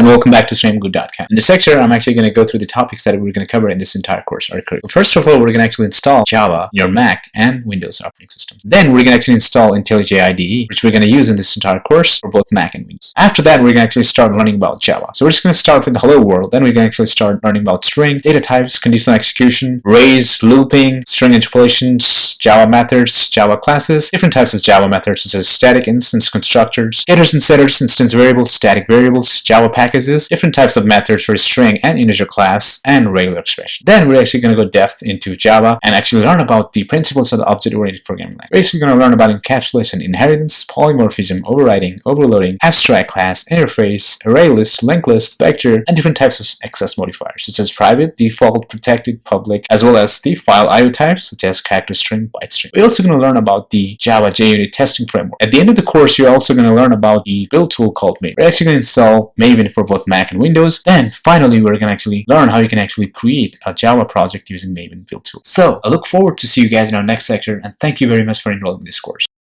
and welcome back to streamgood.com. In this lecture, I'm actually going to go through the topics that we're going to cover in this entire course. First of all, we're going to actually install Java in your Mac and Windows operating system. Then we're going to actually install IntelliJ IDE, which we're going to use in this entire course for both Mac and Windows. After that, we're going to actually start learning about Java. So we're just going to start with the hello world. Then we're going to actually start learning about string, data types, conditional execution, arrays, looping, string interpolations, Java methods, Java classes, different types of Java methods such as static instance constructors, getters and setters, instance variables, static variables, Java packages, different types of methods for string and integer class, and regular expression. Then we're actually going to go depth into Java and actually learn about the principles of the object-oriented programming language. We're actually going to learn about encapsulation, inheritance, polymorphism, overriding, overloading, abstract class, interface, array list, linked list, vector, and different types of access modifiers such as private, default, protected, public, as well as the file IO types such as character string, byte string. We're also going to learn about the Java JUnit testing framework. At the end of the course, you're also going to learn about the build tool called Maven. We're actually going to install Maven for both Mac and Windows. Then finally, we're going to actually learn how you can actually create a Java project using Maven build tool. So I look forward to see you guys in our next lecture, and thank you very much for enrolling in this course.